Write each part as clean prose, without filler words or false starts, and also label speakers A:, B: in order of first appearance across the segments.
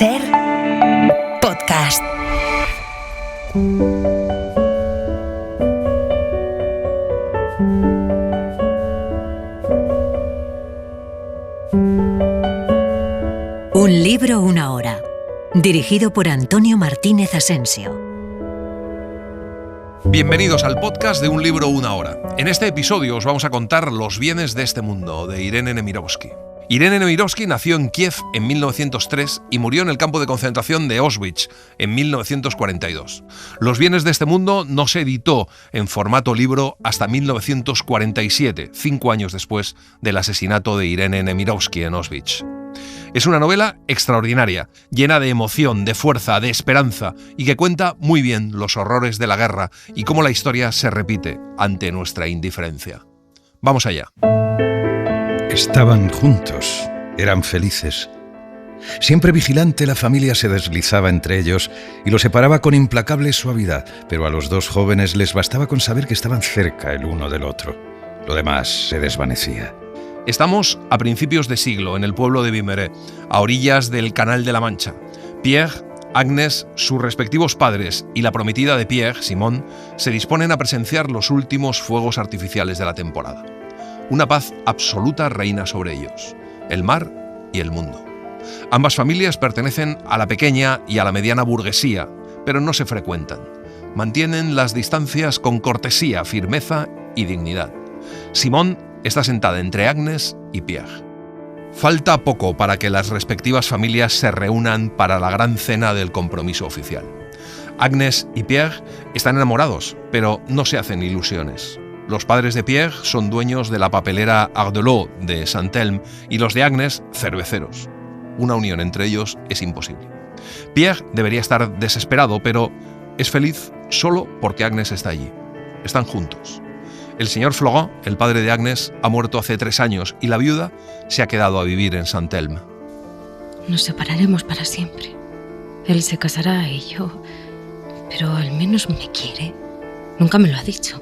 A: SER Podcast. Un libro, una hora. Dirigido por Antonio Martínez Asensio.
B: Bienvenidos al podcast de Un libro, una hora. En este episodio os vamos a contar Los bienes de este mundo, de Irene Nemirovsky. Irene Nemirovsky nació en Kiev en 1903 y murió en el campo de concentración de Auschwitz en 1942. Los bienes de este mundo no se editó en formato libro hasta 1947, 5 años después del asesinato de Irene Nemirovsky en Auschwitz. Es una novela extraordinaria, llena de emoción, de fuerza, de esperanza y que cuenta muy bien los horrores de la guerra y cómo la historia se repite ante nuestra indiferencia. Vamos allá.
C: Estaban juntos, eran felices. Siempre vigilante, la familia se deslizaba entre ellos y los separaba con implacable suavidad, pero a los dos jóvenes les bastaba con saber que estaban cerca el uno del otro. Lo demás se desvanecía.
B: Estamos a principios de siglo en el pueblo de Vimeré, a orillas del Canal de la Mancha. Pierre, Agnes, sus respectivos padres y la prometida de Pierre, Simone, se disponen a presenciar los últimos fuegos artificiales de la temporada. Una paz absoluta reina sobre ellos, el mar y el mundo. Ambas familias pertenecen a la pequeña y a la mediana burguesía, pero no se frecuentan. Mantienen las distancias con cortesía, firmeza y dignidad. Simone está sentada entre Agnes y Pierre. Falta poco para que las respectivas familias se reúnan para la gran cena del compromiso oficial. Agnes y Pierre están enamorados, pero no se hacen ilusiones. Los padres de Pierre son dueños de la papelera Ardelot de Saint-Elme y los de Agnes, cerveceros. Una unión entre ellos es imposible. Pierre debería estar desesperado, pero es feliz solo porque Agnes está allí. Están juntos. El señor Florent, el padre de Agnes, ha muerto hace 3 años y la viuda se ha quedado a vivir en Saint-Elme.
D: Nos separaremos para siempre. Él se casará y yo... Pero al menos me quiere. Nunca me lo ha dicho.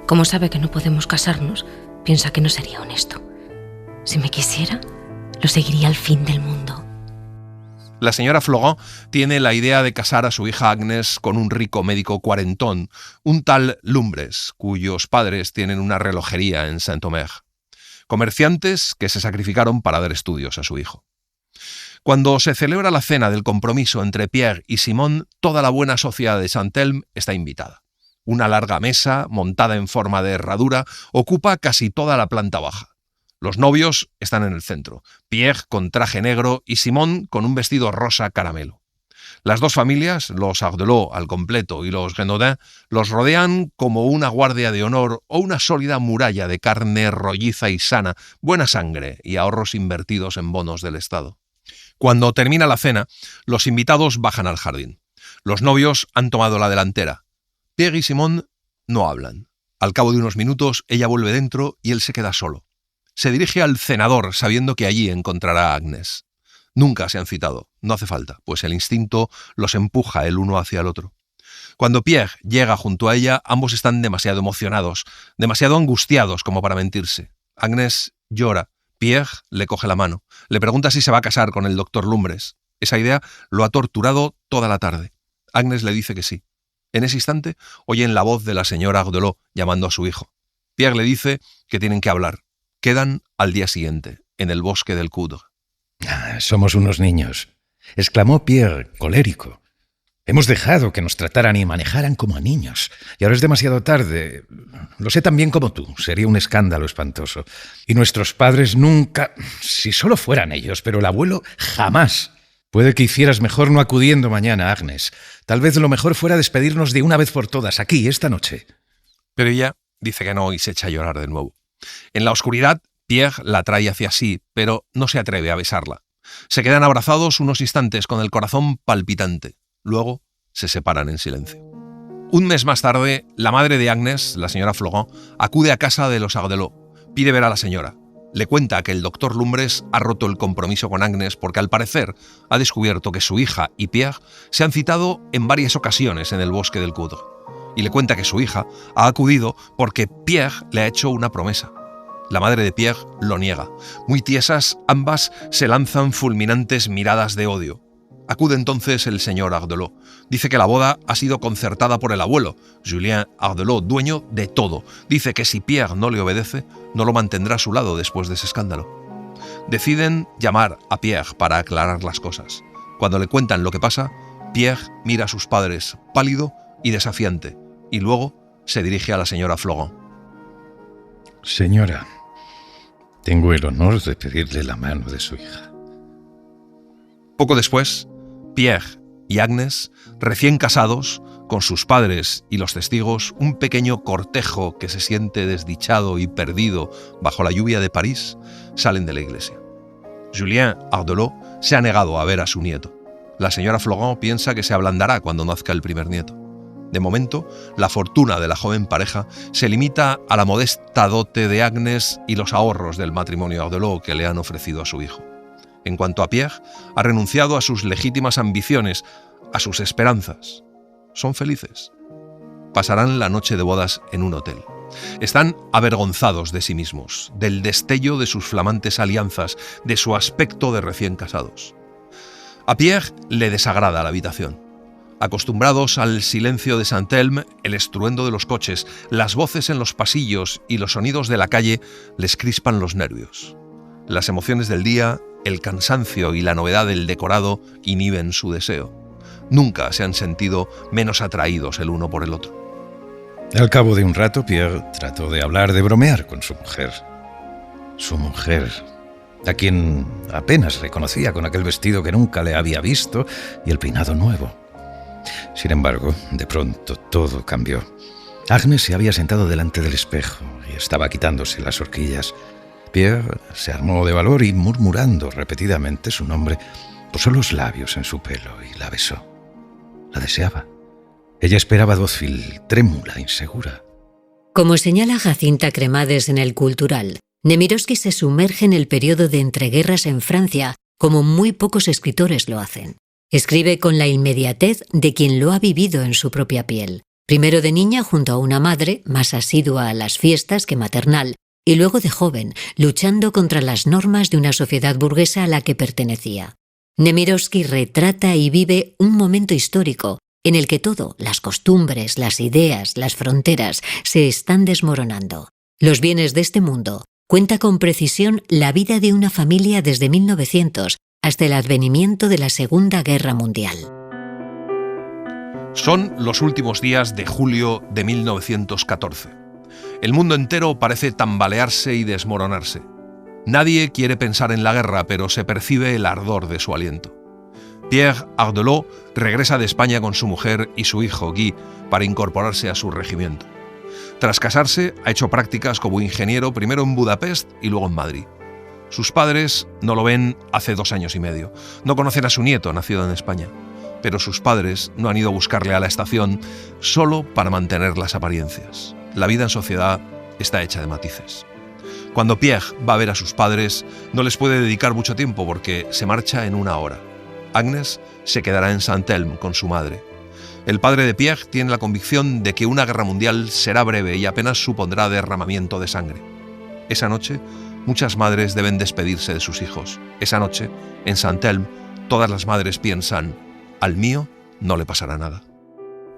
D: Como sabe que no podemos casarnos, piensa que no sería honesto. Si me quisiera, lo seguiría al fin del mundo.
B: La señora Florent tiene la idea de casar a su hija Agnes con un rico médico cuarentón, un tal Lumbres, cuyos padres tienen una relojería en Saint-Omer. Comerciantes que se sacrificaron para dar estudios a su hijo. Cuando se celebra la cena del compromiso entre Pierre y Simone, toda la buena sociedad de Saint-Elme está invitada. Una larga mesa, montada en forma de herradura, ocupa casi toda la planta baja. Los novios están en el centro, Pierre con traje negro y Simone con un vestido rosa caramelo. Las dos familias, los Ardelot al completo y los Renaudin, los rodean como una guardia de honor o una sólida muralla de carne rolliza y sana, buena sangre y ahorros invertidos en bonos del Estado. Cuando termina la cena, los invitados bajan al jardín. Los novios han tomado la delantera. Pierre y Simone no hablan. Al cabo de unos minutos, ella vuelve dentro y él se queda solo. Se dirige al cenador sabiendo que allí encontrará a Agnes. Nunca se han citado, no hace falta, pues el instinto los empuja el uno hacia el otro. Cuando Pierre llega junto a ella, ambos están demasiado emocionados, demasiado angustiados como para mentirse. Agnes llora. Pierre le coge la mano. Le pregunta si se va a casar con el doctor Lumbres. Esa idea lo ha torturado toda la tarde. Agnes le dice que sí. En ese instante oyen la voz de la señora Ardelot llamando a su hijo. Pierre le dice que tienen que hablar. Quedan al día siguiente, en el bosque del Coudre.
C: Somos unos niños, exclamó Pierre, colérico. Hemos dejado que nos trataran y manejaran como a niños. Y ahora es demasiado tarde. Lo sé tan bien como tú. Sería un escándalo espantoso. Y nuestros padres nunca... Si solo fueran ellos, pero el abuelo jamás. Puede que hicieras mejor no acudiendo mañana, Agnes. Tal vez lo mejor fuera despedirnos de una vez por todas, aquí, esta noche.
B: Pero ella dice que no y se echa a llorar de nuevo. En la oscuridad, Pierre la trae hacia sí, pero no se atreve a besarla. Se quedan abrazados unos instantes con el corazón palpitante. Luego se separan en silencio. Un mes más tarde, la madre de Agnes, la señora Florent, acude a casa de los Ardelot. Pide ver a la señora. Le cuenta que el doctor Lumbres ha roto el compromiso con Agnes porque al parecer ha descubierto que su hija y Pierre se han citado en varias ocasiones en el bosque del Coudre. Y le cuenta que su hija ha acudido porque Pierre le ha hecho una promesa. La madre de Pierre lo niega. Muy tiesas, ambas se lanzan fulminantes miradas de odio. Acude entonces el señor Ardelot. Dice que la boda ha sido concertada por el abuelo, Julien Ardelot, dueño de todo. Dice que si Pierre no le obedece, no lo mantendrá a su lado después de ese escándalo. Deciden llamar a Pierre para aclarar las cosas. Cuando le cuentan lo que pasa, Pierre mira a sus padres pálido y desafiante, y luego se dirige a la señora Flogon.
C: Señora, tengo el honor de pedirle la mano de su hija.
B: Poco después, Pierre y Agnes, recién casados, con sus padres y los testigos, un pequeño cortejo que se siente desdichado y perdido bajo la lluvia de París, salen de la iglesia. Julien Ardelot se ha negado a ver a su nieto. La señora Flogon piensa que se ablandará cuando nazca el primer nieto. De momento, la fortuna de la joven pareja se limita a la modesta dote de Agnes y los ahorros del matrimonio Ardelot que le han ofrecido a su hijo. En cuanto a Pierre, ha renunciado a sus legítimas ambiciones, a sus esperanzas. Son felices. Pasarán la noche de bodas en un hotel. Están avergonzados de sí mismos, del destello de sus flamantes alianzas, de su aspecto de recién casados. A Pierre le desagrada la habitación. Acostumbrados al silencio de Saint-Elme, el estruendo de los coches, las voces en los pasillos y los sonidos de la calle les crispan los nervios. Las emociones del día, el cansancio y la novedad del decorado inhiben su deseo. Nunca se han sentido menos atraídos el uno por el otro.
C: Al cabo de un rato, Pierre trató de hablar, de bromear con su mujer. Su mujer, a quien apenas reconocía con aquel vestido que nunca le había visto y el peinado nuevo. Sin embargo, de pronto todo cambió. Agnes se había sentado delante del espejo y estaba quitándose las horquillas. Pierre se armó de valor y, murmurando repetidamente su nombre, posó los labios en su pelo y la besó. La deseaba. Ella esperaba dócil, trémula, insegura.
A: Como señala Jacinta Cremades en El Cultural, Nemirovsky se sumerge en el periodo de entreguerras en Francia como muy pocos escritores lo hacen. Escribe con la inmediatez de quien lo ha vivido en su propia piel. Primero de niña junto a una madre, más asidua a las fiestas que maternal, y luego de joven, luchando contra las normas de una sociedad burguesa a la que pertenecía. Nemirovsky retrata y vive un momento histórico en el que todo, las costumbres, las ideas, las fronteras, se están desmoronando. Los bienes de este mundo cuenta con precisión la vida de una familia desde 1900 hasta el advenimiento de la Segunda Guerra Mundial.
B: Son los últimos días de julio de 1914. El mundo entero parece tambalearse y desmoronarse. Nadie quiere pensar en la guerra, pero se percibe el ardor de su aliento. Pierre Ardelot regresa de España con su mujer y su hijo, Guy, para incorporarse a su regimiento. Tras casarse, ha hecho prácticas como ingeniero primero en Budapest y luego en Madrid. Sus padres no lo ven hace 2 años y medio. No conocen a su nieto, nacido en España. Pero sus padres no han ido a buscarle a la estación solo para mantener las apariencias. La vida en sociedad está hecha de matices. Cuando Pierre va a ver a sus padres, no les puede dedicar mucho tiempo porque se marcha en 1 hora. Agnes se quedará en Saint-Elme con su madre. El padre de Pierre tiene la convicción de que una guerra mundial será breve y apenas supondrá derramamiento de sangre. Esa noche, muchas madres deben despedirse de sus hijos. Esa noche, en Saint-Elme, todas las madres piensan: al mío no le pasará nada.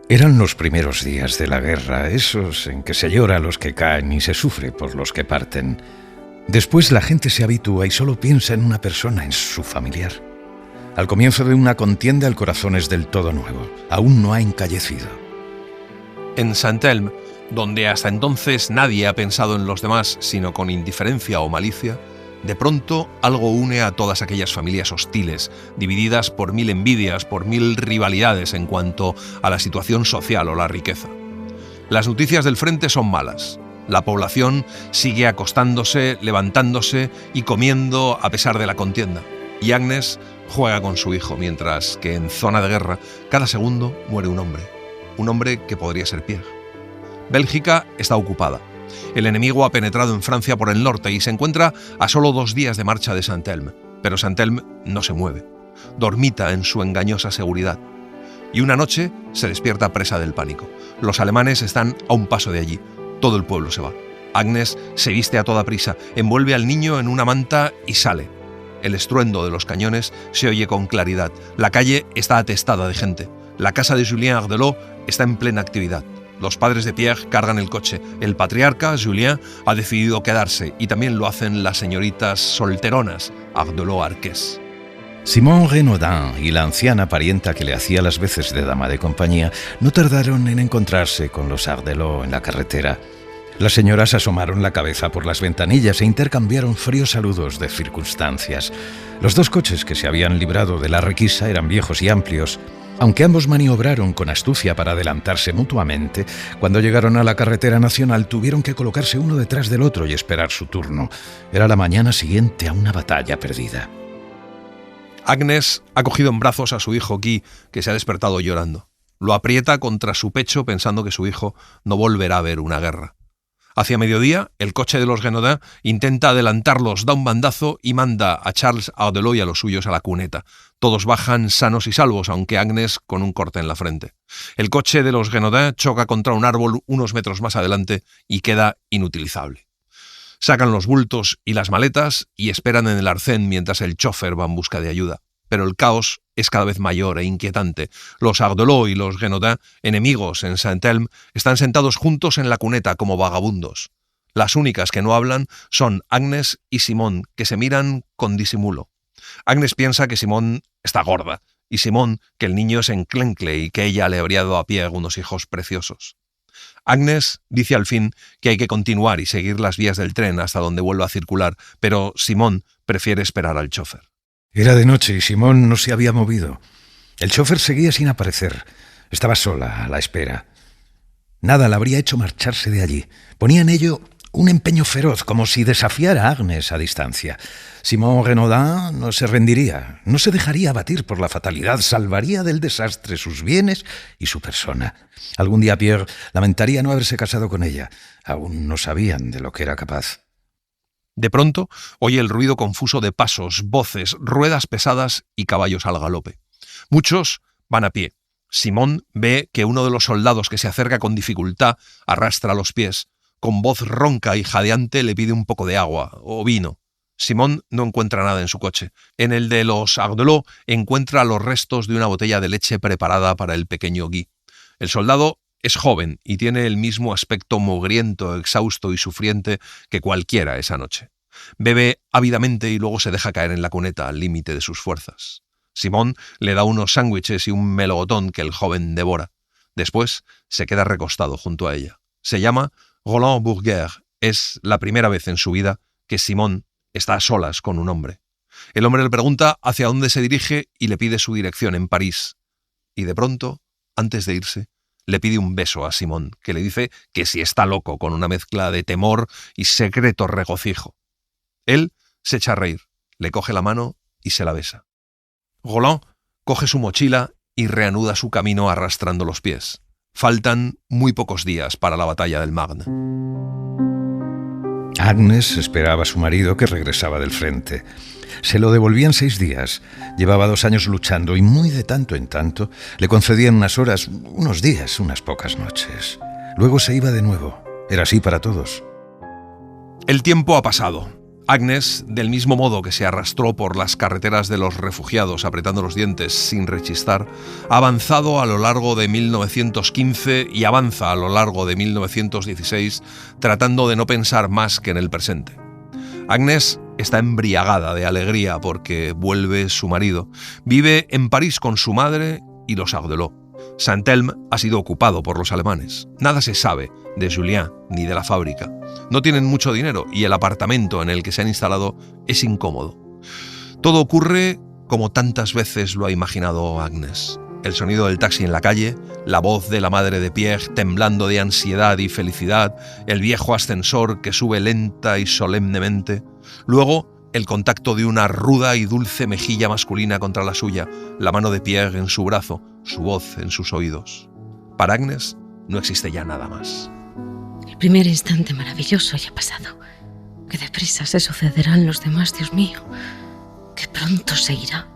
C: Eran los primeros días de la guerra, esos en que se llora a los que caen y se sufre por los que parten. Después la gente se habitúa y solo piensa en una persona, en su familiar. Al comienzo de una contienda el corazón es del todo nuevo, aún no ha encallecido.
B: En Saint-Elme, donde hasta entonces nadie ha pensado en los demás sino con indiferencia o malicia, de pronto algo une a todas aquellas familias hostiles, divididas por 1000 envidias, por 1000 rivalidades en cuanto a la situación social o la riqueza. Las noticias del frente son malas. La población sigue acostándose, levantándose y comiendo a pesar de la contienda. Y Agnes juega con su hijo, mientras que en zona de guerra cada segundo muere un hombre que podría ser Pierre. Bélgica está ocupada. El enemigo ha penetrado en Francia por el norte y se encuentra a solo 2 días de marcha de Saint-Elme, pero Saint-Elme no se mueve. Dormita en su engañosa seguridad. Y una noche se despierta presa del pánico. Los alemanes están a un paso de allí. Todo el pueblo se va. Agnes se viste a toda prisa, envuelve al niño en una manta y sale. El estruendo de los cañones se oye con claridad. La calle está atestada de gente. La casa de Julien Ardelot está en plena actividad. Los padres de Pierre cargan el coche. El patriarca, Julien, ha decidido quedarse y también lo hacen las señoritas solteronas, Ardelot-Arqués.
C: Simone Renaudin y la anciana parienta que le hacía las veces de dama de compañía no tardaron en encontrarse con los Ardelot en la carretera. Las señoras asomaron la cabeza por las ventanillas e intercambiaron fríos saludos de circunstancias. Los dos coches que se habían librado de la requisa eran viejos y amplios. Aunque ambos maniobraron con astucia para adelantarse mutuamente, cuando llegaron a la carretera nacional tuvieron que colocarse uno detrás del otro y esperar su turno. Era la mañana siguiente a una batalla perdida.
B: Agnes ha cogido en brazos a su hijo Guy, que se ha despertado llorando. Lo aprieta contra su pecho pensando que su hijo no volverá a ver una guerra. Hacia mediodía, el coche de los Renaudin intenta adelantarlos, da un bandazo y manda a Charles Ardelot y a los suyos a la cuneta. Todos bajan sanos y salvos, aunque Agnes con un corte en la frente. El coche de los Renaudin choca contra un árbol unos metros más adelante y queda inutilizable. Sacan los bultos y las maletas y esperan en el arcén mientras el chofer va en busca de ayuda. Pero el caos es cada vez mayor e inquietante. Los Ardelot y los Renaudin, enemigos en Saint-Elme, están sentados juntos en la cuneta como vagabundos. Las únicas que no hablan son Agnes y Simone, que se miran con disimulo. Agnes piensa que Simone está gorda y Simone que el niño es enclencle y que ella le habría dado a Pierre unos hijos preciosos. Agnes dice al fin que hay que continuar y seguir las vías del tren hasta donde vuelva a circular, pero Simone prefiere esperar al chofer.
C: Era de noche y Simone no se había movido. El chofer seguía sin aparecer. Estaba sola, a la espera. Nada la habría hecho marcharse de allí. Ponía en ello un empeño feroz, como si desafiara a Agnes a distancia. Simone Renaudin no se rendiría, no se dejaría abatir por la fatalidad, salvaría del desastre sus bienes y su persona. Algún día Pierre lamentaría no haberse casado con ella. Aún no sabían de lo que era capaz.
B: De pronto, oye el ruido confuso de pasos, voces, ruedas pesadas y caballos al galope. Muchos van a pie. Simone ve que uno de los soldados que se acerca con dificultad arrastra los pies. Con voz ronca y jadeante le pide un poco de agua o vino. Simone no encuentra nada en su coche. En el de los Ardelot encuentra los restos de una botella de leche preparada para el pequeño Guy. El soldado es joven y tiene el mismo aspecto mugriento, exhausto y sufriente que cualquiera esa noche. Bebe ávidamente y luego se deja caer en la cuneta al límite de sus fuerzas. Simone le da unos sándwiches y un melocotón que el joven devora. Después se queda recostado junto a ella. Se llama Roland Bourguer. Es la primera vez en su vida que Simone está a solas con un hombre. El hombre le pregunta hacia dónde se dirige y le pide su dirección en París. Y de pronto, antes de irse, le pide un beso a Simone, que le dice que si está loco, con una mezcla de temor y secreto regocijo. Él se echa a reír, le coge la mano y se la besa. Roland coge su mochila y reanuda su camino arrastrando los pies. Faltan muy pocos días para la batalla del Marne.
C: Agnes esperaba a su marido que regresaba del frente. Se lo devolvían 6 días. Llevaba 2 años luchando y muy de tanto en tanto le concedían unas horas, unos días, unas pocas noches. Luego se iba de nuevo. Era así para todos.
B: El tiempo ha pasado. Agnes, del mismo modo que se arrastró por las carreteras de los refugiados apretando los dientes sin rechistar, ha avanzado a lo largo de 1915 y avanza a lo largo de 1916 tratando de no pensar más que en el presente. Agnes está embriagada de alegría porque vuelve su marido. Vive en París con su madre y los Ardelot. Saint-Elme ha sido ocupado por los alemanes. Nada se sabe de Julien ni de la fábrica. No tienen mucho dinero y el apartamento en el que se han instalado es incómodo. Todo ocurre como tantas veces lo ha imaginado Agnes. El sonido del taxi en la calle, la voz de la madre de Pierre temblando de ansiedad y felicidad, el viejo ascensor que sube lenta y solemnemente. Luego, el contacto de una ruda y dulce mejilla masculina contra la suya, la mano de Pierre en su brazo, su voz en sus oídos. Para Agnes no existe ya nada más.
D: El primer instante maravilloso ya ha pasado. Qué deprisa se sucederán los demás, Dios mío. Qué pronto se irá.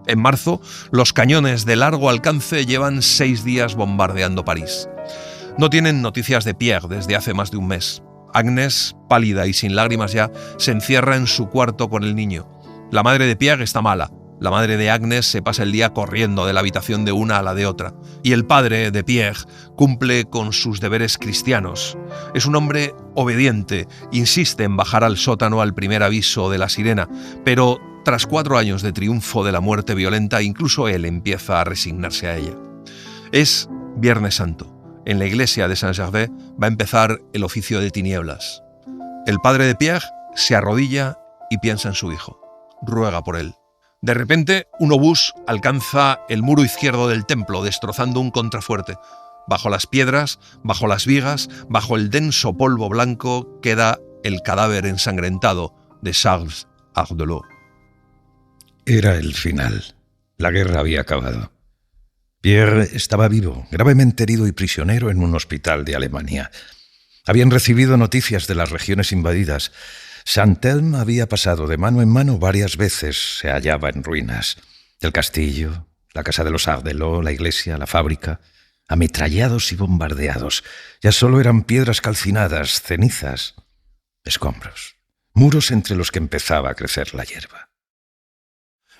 B: En marzo, los cañones de largo alcance llevan 6 días bombardeando París. No tienen noticias de Pierre desde hace más de un mes. Agnes, pálida y sin lágrimas ya, se encierra en su cuarto con el niño. La madre de Pierre está mala. La madre de Agnes se pasa el día corriendo de la habitación de una a la de otra. Y el padre de Pierre cumple con sus deberes cristianos. Es un hombre obediente, insiste en bajar al sótano al primer aviso de la sirena, pero tras 4 años de triunfo de la muerte violenta, incluso él empieza a resignarse a ella. Es Viernes Santo. En la iglesia de Saint-Gervais va a empezar el oficio de tinieblas. El padre de Pierre se arrodilla y piensa en su hijo. Ruega por él. De repente, un obús alcanza el muro izquierdo del templo, destrozando un contrafuerte. Bajo las piedras, bajo las vigas, bajo el denso polvo blanco, queda el cadáver ensangrentado de Charles Ardelot.
C: Era el final. La guerra había acabado. Pierre estaba vivo, gravemente herido y prisionero en un hospital de Alemania. Habían recibido noticias de las regiones invadidas. Saint-Elme había pasado de mano en mano varias veces, se hallaba en ruinas. El castillo, la casa de los Ardelot, la iglesia, la fábrica, ametrallados y bombardeados. Ya solo eran piedras calcinadas, cenizas, escombros, muros entre los que empezaba a crecer la hierba.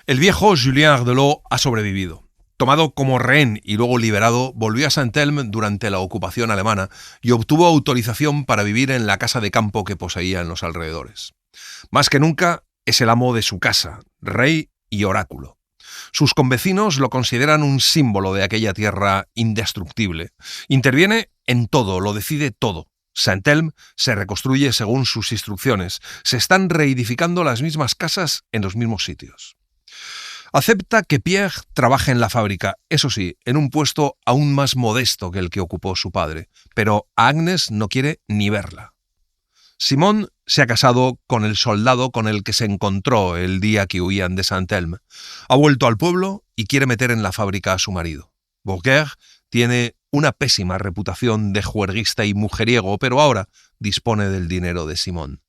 B: El viejo Julien Ardelot ha sobrevivido. Tomado como rehén y luego liberado, volvió a Saint-Elme durante la ocupación alemana y obtuvo autorización para vivir en la casa de campo que poseía en los alrededores. Más que nunca, es el amo de su casa, rey y oráculo. Sus convecinos lo consideran un símbolo de aquella tierra indestructible. Interviene en todo, lo decide todo. Saint-Elme se reconstruye según sus instrucciones. Se están reedificando las mismas casas en los mismos sitios. Acepta que Pierre trabaje en la fábrica, eso sí, en un puesto aún más modesto que el que ocupó su padre, pero a Agnes no quiere ni verla. Simon se ha casado con el soldado con el que se encontró el día que huían de Saint-Elme. Ha vuelto al pueblo y quiere meter en la fábrica a su marido. Bourguer tiene una pésima reputación de juerguista y mujeriego, pero ahora dispone del dinero de Simon.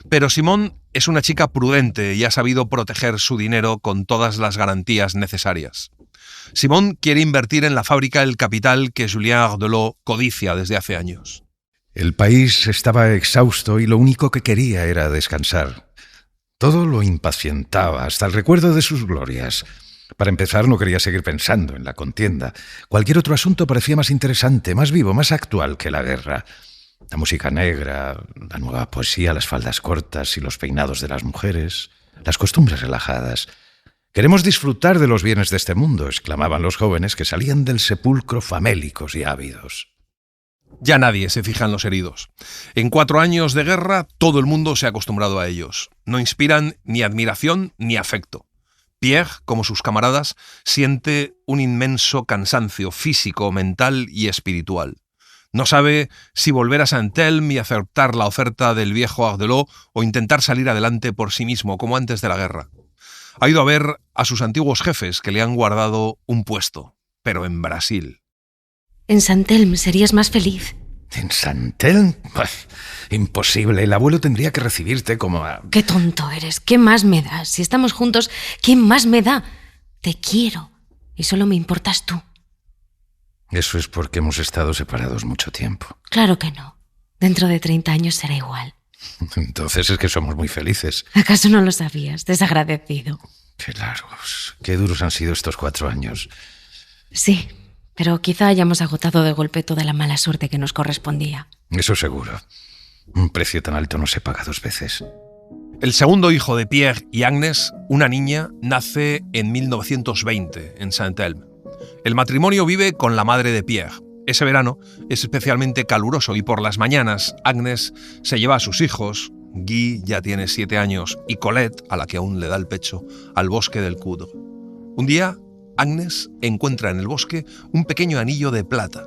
B: Pero Simone es una chica prudente y ha sabido proteger su dinero con todas las garantías necesarias. Simone quiere invertir en la fábrica el capital que Julien Ardelot codicia desde hace años.
C: El país estaba exhausto y lo único que quería era descansar. Todo lo impacientaba, hasta el recuerdo de sus glorias. Para empezar, no quería seguir pensando en la contienda. Cualquier otro asunto parecía más interesante, más vivo, más actual que la guerra. La música negra, la nueva poesía, las faldas cortas y los peinados de las mujeres, las costumbres relajadas. «Queremos disfrutar de los bienes de este mundo», exclamaban los jóvenes que salían del sepulcro famélicos y ávidos.
B: Ya nadie se fija en los heridos. En 4 años de guerra, todo el mundo se ha acostumbrado a ellos. No inspiran ni admiración ni afecto. Pierre, como sus camaradas, siente un inmenso cansancio físico, mental y espiritual. No sabe si volver a Saint-Elme y aceptar la oferta del viejo Ardelot o intentar salir adelante por sí mismo, como antes de la guerra. Ha ido a ver a sus antiguos jefes que le han guardado un puesto, pero en Brasil.
D: En Saint-Elme serías más feliz.
C: ¿En Saint-Elme? Imposible. El abuelo tendría que recibirte como a...
D: Qué tonto eres. ¿Qué más me da? Si estamos juntos, ¿qué más me da? Te quiero y solo me importas tú.
C: Eso es porque hemos estado separados mucho tiempo.
D: Claro que no. Dentro de 30 años será igual.
C: Entonces es que somos muy felices.
D: ¿Acaso no lo sabías? Desagradecido.
C: Qué largos, qué duros han sido estos 4 años.
D: Sí, pero quizá hayamos agotado de golpe toda la mala suerte que nos correspondía.
C: Eso seguro. Un precio tan alto no se paga 2 veces.
B: El segundo hijo de Pierre y Agnes, una niña, nace en 1920 en Saint-Elme. El matrimonio vive con la madre de Pierre. Ese verano es especialmente caluroso y por las mañanas Agnes se lleva a sus hijos, Guy ya tiene 7 años y Colette, a la que aún le da el pecho, al bosque del Coudre. Un día, Agnes encuentra en el bosque un pequeño anillo de plata.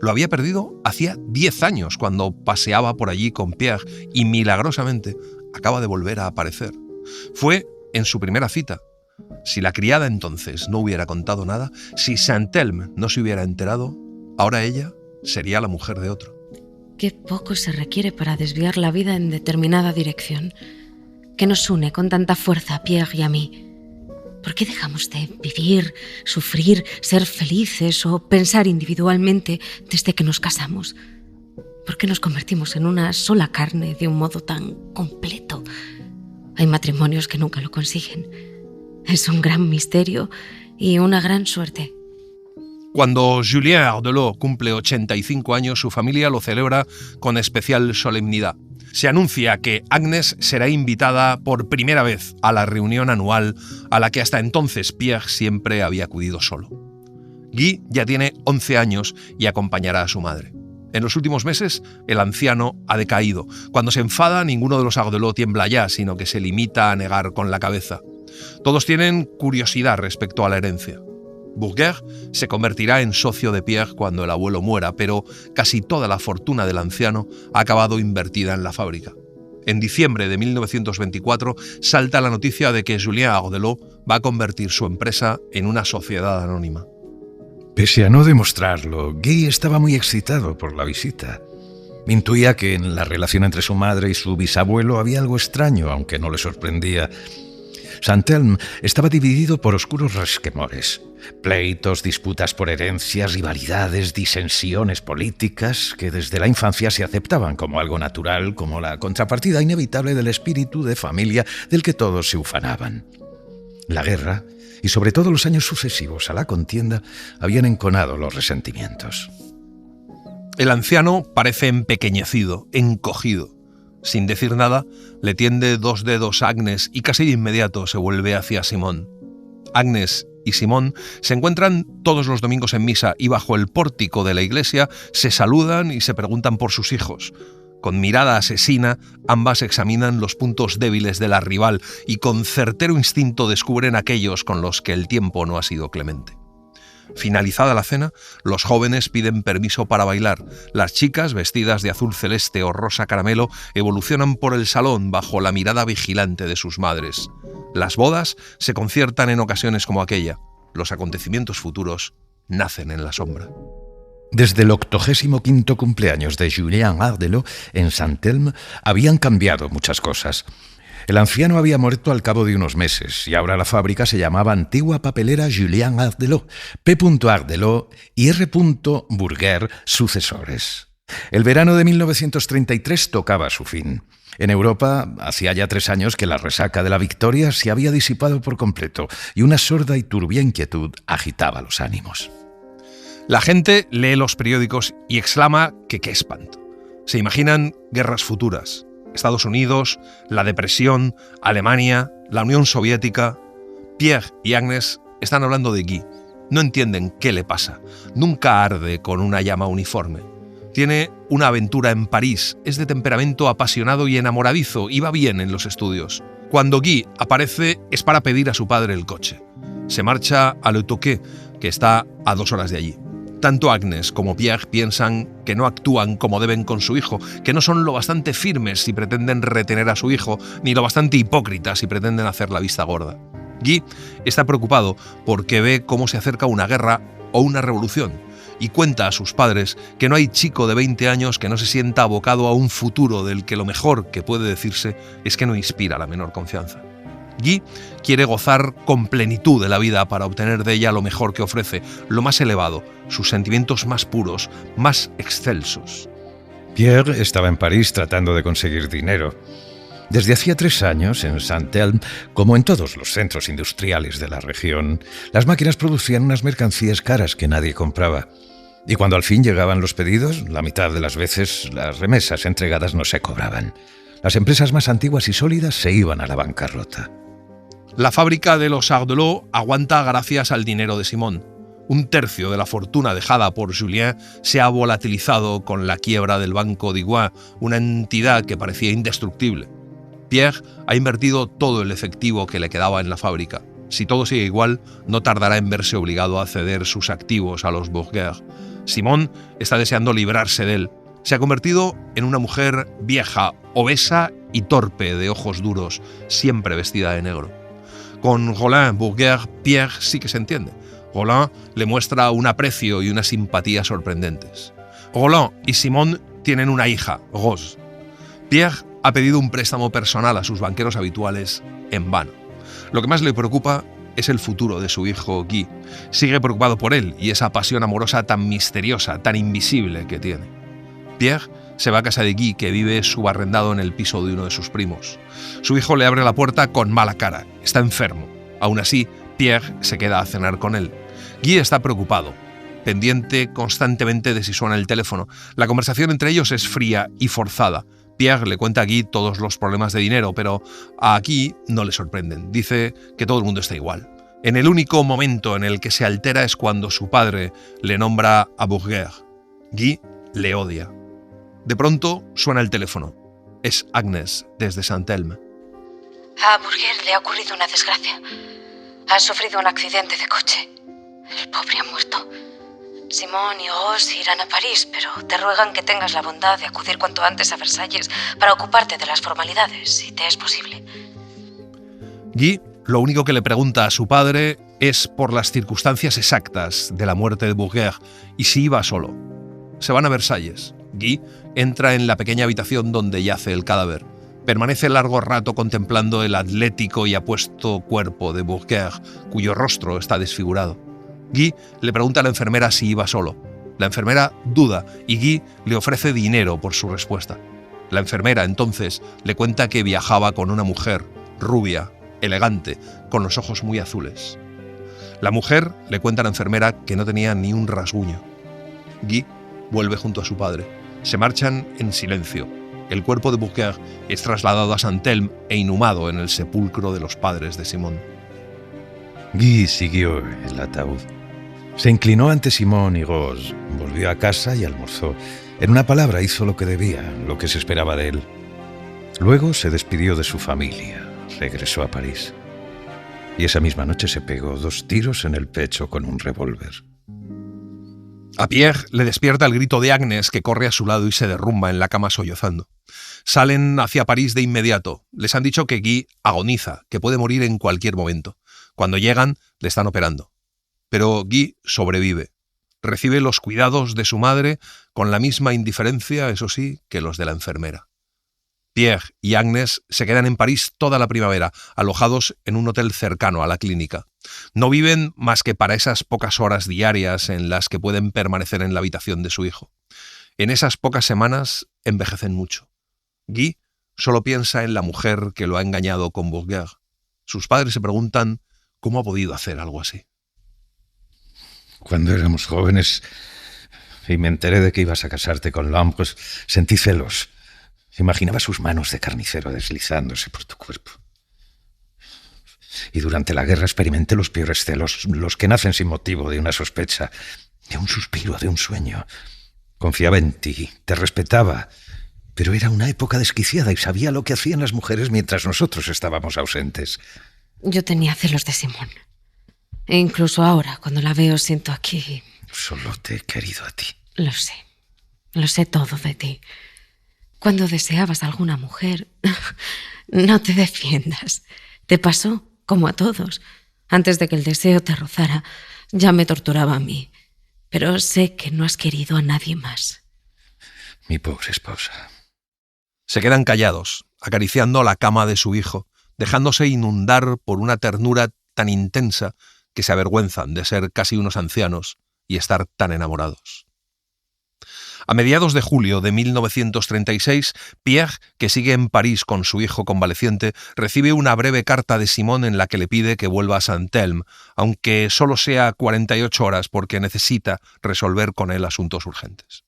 B: Lo había perdido hacía 10 años cuando paseaba por allí con Pierre y milagrosamente acaba de volver a aparecer. Fue en su primera cita. Si la criada entonces no hubiera contado nada, si Saint-Elme no se hubiera enterado, ahora ella sería la mujer de otro.
D: Qué poco se requiere para desviar la vida en determinada dirección. ¿Qué nos une con tanta fuerza a Pierre y a mí? ¿Por qué dejamos de vivir, sufrir, ser felices o pensar individualmente desde que nos casamos? ¿Por qué nos convertimos en una sola carne de un modo tan completo? Hay matrimonios que nunca lo consiguen. Es un gran misterio y una gran suerte.
B: Cuando Julien Ardelot cumple 85 años, su familia lo celebra con especial solemnidad. Se anuncia que Agnes será invitada por primera vez a la reunión anual a la que hasta entonces Pierre siempre había acudido solo. Guy ya tiene 11 años y acompañará a su madre. En los últimos meses, el anciano ha decaído. Cuando se enfada, ninguno de los Ardelot tiembla ya, sino que se limita a negar con la cabeza. Todos tienen curiosidad respecto a la herencia. Bourguer se convertirá en socio de Pierre cuando el abuelo muera, pero casi toda la fortuna del anciano ha acabado invertida en la fábrica. En diciembre de 1924 salta la noticia de que Julien Ardelot va a convertir su empresa en una sociedad anónima.
C: Pese a no demostrarlo, Guy estaba muy excitado por la visita. Intuía que en la relación entre su madre y su bisabuelo había algo extraño, aunque no le sorprendía. Saint-Elme estaba dividido por oscuros resquemores. Pleitos, disputas por herencias, rivalidades, disensiones políticas que desde la infancia se aceptaban como algo natural, como la contrapartida inevitable del espíritu de familia del que todos se ufanaban. La guerra, y sobre todo los años sucesivos a la contienda, habían enconado los resentimientos.
B: El anciano parece empequeñecido, encogido. Sin decir nada, le tiende 2 dedos a Agnes y casi de inmediato se vuelve hacia Simón. Agnes y Simón se encuentran todos los domingos en misa y bajo el pórtico de la iglesia se saludan y se preguntan por sus hijos. Con mirada asesina, ambas examinan los puntos débiles de la rival y con certero instinto descubren aquellos con los que el tiempo no ha sido clemente. Finalizada la cena, los jóvenes piden permiso para bailar. Las chicas, vestidas de azul celeste o rosa caramelo, evolucionan por el salón bajo la mirada vigilante de sus madres. Las bodas se conciertan en ocasiones como aquella. Los acontecimientos futuros nacen en la sombra.
C: Desde el 85º cumpleaños de Julien Ardelot en Saint-Elme habían cambiado muchas cosas. El anciano había muerto al cabo de unos meses y ahora la fábrica se llamaba Antigua Papelera Julien Ardelot, P. Ardelot y R. Bourguer, sucesores. El verano de 1933 tocaba su fin. En Europa hacía ya 3 años que la resaca de la victoria se había disipado por completo y una sorda y turbia inquietud agitaba los ánimos.
B: La gente lee los periódicos y exclama que qué espanto. Se imaginan guerras futuras. Estados Unidos, la Depresión, Alemania, la Unión Soviética. Pierre y Agnes están hablando de Guy. No entienden qué le pasa. Nunca arde con una llama uniforme. Tiene una aventura en París, es de temperamento apasionado y enamoradizo y va bien en los estudios. Cuando Guy aparece es para pedir a su padre el coche. Se marcha a Le Touquet, que está a 2 horas de allí. Tanto Agnes como Pierre piensan que no actúan como deben con su hijo, que no son lo bastante firmes si pretenden retener a su hijo, ni lo bastante hipócritas si pretenden hacer la vista gorda. Guy está preocupado porque ve cómo se acerca una guerra o una revolución y cuenta a sus padres que no hay chico de 20 años que no se sienta abocado a un futuro del que lo mejor que puede decirse es que no inspira la menor confianza. Guy quiere gozar con plenitud de la vida para obtener de ella lo mejor que ofrece, lo más elevado, sus sentimientos más puros, más excelsos.
C: Pierre estaba en París tratando de conseguir dinero. Desde hacía 3 años, en Saint-Elme, como en todos los centros industriales de la región, las máquinas producían unas mercancías caras que nadie compraba. Y cuando al fin llegaban los pedidos, la mitad de las veces las remesas entregadas no se cobraban. Las empresas más antiguas y sólidas se iban a la bancarrota.
B: La fábrica de los Ardelot aguanta gracias al dinero de Simón. 1/3 de la fortuna dejada por Julien se ha volatilizado con la quiebra del Banco d'Iguin, una entidad que parecía indestructible. Pierre ha invertido todo el efectivo que le quedaba en la fábrica. Si todo sigue igual, no tardará en verse obligado a ceder sus activos a los Bourguer. Simón está deseando librarse de él. Se ha convertido en una mujer vieja, obesa y torpe, de ojos duros, siempre vestida de negro. Con Roland Bourguer, Pierre sí que se entiende. Roland le muestra un aprecio y una simpatía sorprendentes. Roland y Simón tienen una hija, Rose. Pierre ha pedido un préstamo personal a sus banqueros habituales en vano. Lo que más le preocupa es el futuro de su hijo Guy. Sigue preocupado por él y esa pasión amorosa tan misteriosa, tan invisible que tiene. Pierre Se va a casa de Guy, que vive subarrendado en el piso de uno de sus primos. Su hijo le abre la puerta con mala cara. Está enfermo. Aún así, Pierre se queda a cenar con él. Guy está preocupado, pendiente constantemente de si suena el teléfono. La conversación entre ellos es fría y forzada. Pierre le cuenta a Guy todos los problemas de dinero, pero a Guy no le sorprenden. Dice que todo el mundo está igual. En el único momento en el que se altera es cuando su padre le nombra a Bourguer. Guy le odia. De pronto suena el teléfono. Es Agnes, desde Saint-Elme.
D: A Bourguer le ha ocurrido una desgracia. Ha sufrido un accidente de coche. El pobre ha muerto. Simón y Ross irán a París, pero te ruegan que tengas la bondad de acudir cuanto antes a Versalles para ocuparte de las formalidades, si te es posible.
B: Guy lo único que le pregunta a su padre es por las circunstancias exactas de la muerte de Bourguer y si iba solo. Se van a Versalles. Guy entra en la pequeña habitación donde yace el cadáver. Permanece largo rato contemplando el atlético y apuesto cuerpo de Bourguer, cuyo rostro está desfigurado. Guy le pregunta a la enfermera si iba solo. La enfermera duda y Guy le ofrece dinero por su respuesta. La enfermera entonces le cuenta que viajaba con una mujer, rubia, elegante, con los ojos muy azules. La mujer le cuenta a la enfermera que no tenía ni un rasguño. Guy vuelve junto a su padre. Se marchan en silencio. El cuerpo de Bourguer es trasladado a Saint-Elme e inhumado en el sepulcro de los padres de Simón.
C: Guy siguió el ataúd. Se inclinó ante Simón y Ross, volvió a casa y almorzó. En una palabra, hizo lo que debía, lo que se esperaba de él. Luego se despidió de su familia, regresó a París. Y esa misma noche se pegó 2 tiros en el pecho con un revólver.
B: A Pierre le despierta el grito de Agnes, que corre a su lado y se derrumba en la cama sollozando. Salen hacia París de inmediato. Les han dicho que Guy agoniza, que puede morir en cualquier momento. Cuando llegan, le están operando. Pero Guy sobrevive. Recibe los cuidados de su madre con la misma indiferencia, eso sí, que los de la enfermera. Pierre y Agnes se quedan en París toda la primavera, alojados en un hotel cercano a la clínica. No viven más que para esas pocas horas diarias en las que pueden permanecer en la habitación de su hijo. En esas pocas semanas envejecen mucho. Guy solo piensa en la mujer que lo ha engañado con Bourguer. Sus padres se preguntan cómo ha podido hacer algo así.
C: Cuando éramos jóvenes y me enteré de que ibas a casarte con Lamb, pues sentí celos. Imaginaba sus manos de carnicero deslizándose por tu cuerpo. Y durante la guerra experimenté los peores celos, los que nacen sin motivo, de una sospecha, de un suspiro, de un sueño. Confiaba en ti, te respetaba, pero era una época desquiciada y sabía lo que hacían las mujeres mientras nosotros estábamos ausentes.
D: Yo tenía celos de Simón. E incluso ahora, cuando la veo, siento aquí...
C: Solo te he querido a ti.
D: Lo sé todo de ti. Cuando deseabas a alguna mujer, no te defiendas. Te pasó, como a todos. Antes de que el deseo te rozara, ya me torturaba a mí. Pero sé que no has querido a nadie más.
C: Mi pobre esposa.
B: Se quedan callados, acariciando la cama de su hijo, dejándose inundar por una ternura tan intensa que se avergüenzan de ser casi unos ancianos y estar tan enamorados. A mediados de julio de 1936, Pierre, que sigue en París con su hijo convaleciente, recibe una breve carta de Simón en la que le pide que vuelva a Saint-Elme, aunque solo sea 48 horas porque necesita resolver con él asuntos urgentes.